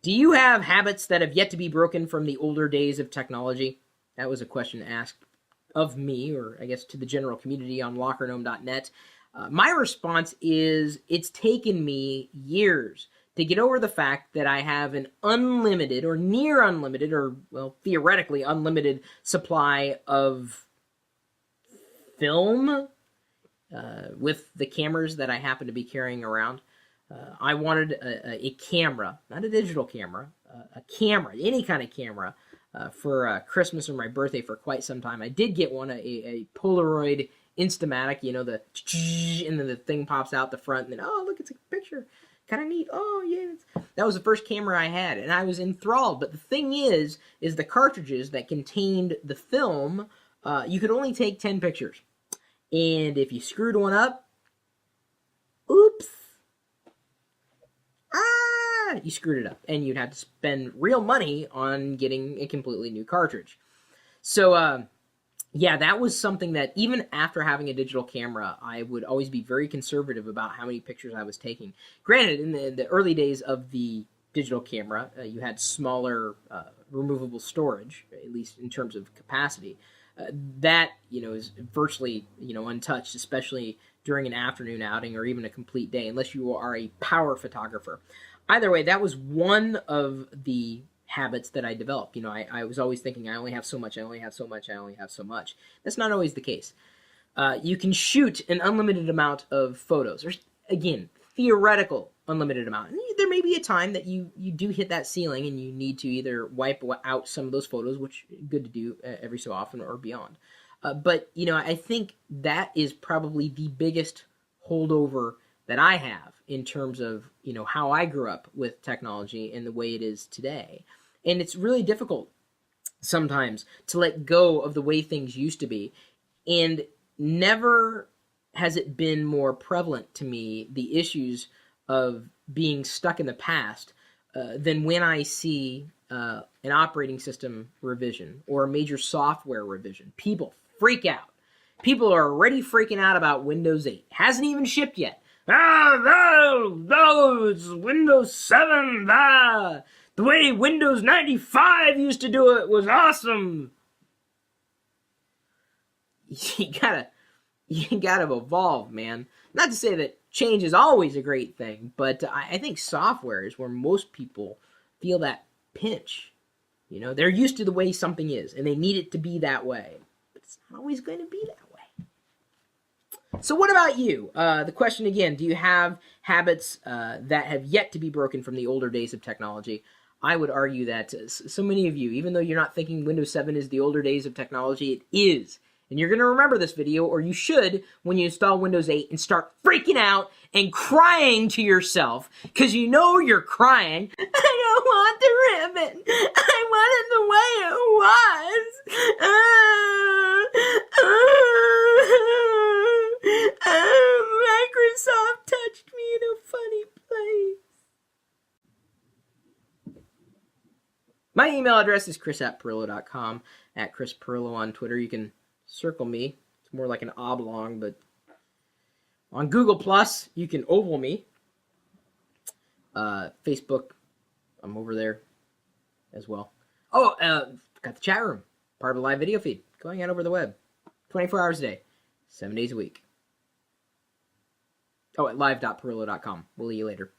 Do you have habits that have yet to be broken from the older days of technology? That was a question asked of me, or I guess to the general community on lockergnome.net. My response is it's taken me years to get over the fact that I have an unlimited or near unlimited or, well, theoretically unlimited supply of film with the cameras that I happen to be carrying around. I wanted a camera, not a digital camera, a camera, any kind of camera, for Christmas or my birthday for quite some time. I did get one, a Polaroid Instamatic, you know, and then the thing pops out the front, and then, oh, look, it's a picture. Kind of neat. Oh, yeah. That was the first camera I had, and I was enthralled. But the thing is the cartridges that contained the film, you could only take 10 pictures. And if you screwed one up, oops. You screwed it up, and you'd have to spend real money on getting a completely new cartridge. So, yeah, that was something that even after having a digital camera, I would always be very conservative about how many pictures I was taking. Granted, in the early days of the digital camera, you had smaller removable storage, at least in terms of capacity. That, is virtually, untouched, especially during an afternoon outing or even a complete day, unless you are a power photographer. Either way, that was one of the habits that I developed. I was always thinking, I only have so much, I only have so much, I only have so much. That's not always the case. You can shoot an unlimited amount of photos. There's, again, theoretical unlimited amount. And there may be a time that you do hit that ceiling and you need to either wipe out some of those photos, which is good to do every so often or beyond. But, I think that is probably the biggest holdover that I have in terms of, how I grew up with technology and the way it is today. And it's really difficult sometimes to let go of the way things used to be. And never has it been more prevalent to me, the issues of being stuck in the past, than when I see an operating system revision or a major software revision. People freak out. People are already freaking out about Windows 8. Hasn't even shipped yet. No, it's Windows 7. The way Windows 95 used to do it was awesome. You gotta evolve, man. Not to say that change is always a great thing, but I think software is where most people feel that pinch. They're used to the way something is, and they need it to be that way. But it's not always going to be that way. So what about you? The question again, do you have habits that have yet to be broken from the older days of technology? I would argue that so many of you, even though you're not thinking Windows 7 is the older days of technology, it is. And you're going to remember this video, or you should, when you install Windows 8 and start freaking out and crying to yourself, because you know you're crying. I don't want the ribbon. I want it the way it was. Microsoft touched me in a funny place. My email address is chris@pirillo.com, at Chris Pirillo on Twitter. You can circle me. It's more like an oblong, but on Google Plus, you can oval me. Facebook, I'm over there as well. Oh, got the chat room, part of the live video feed, going out over the web, 24 hours a day, 7 days a week. Oh, at live.pirillo.com. We'll see you later.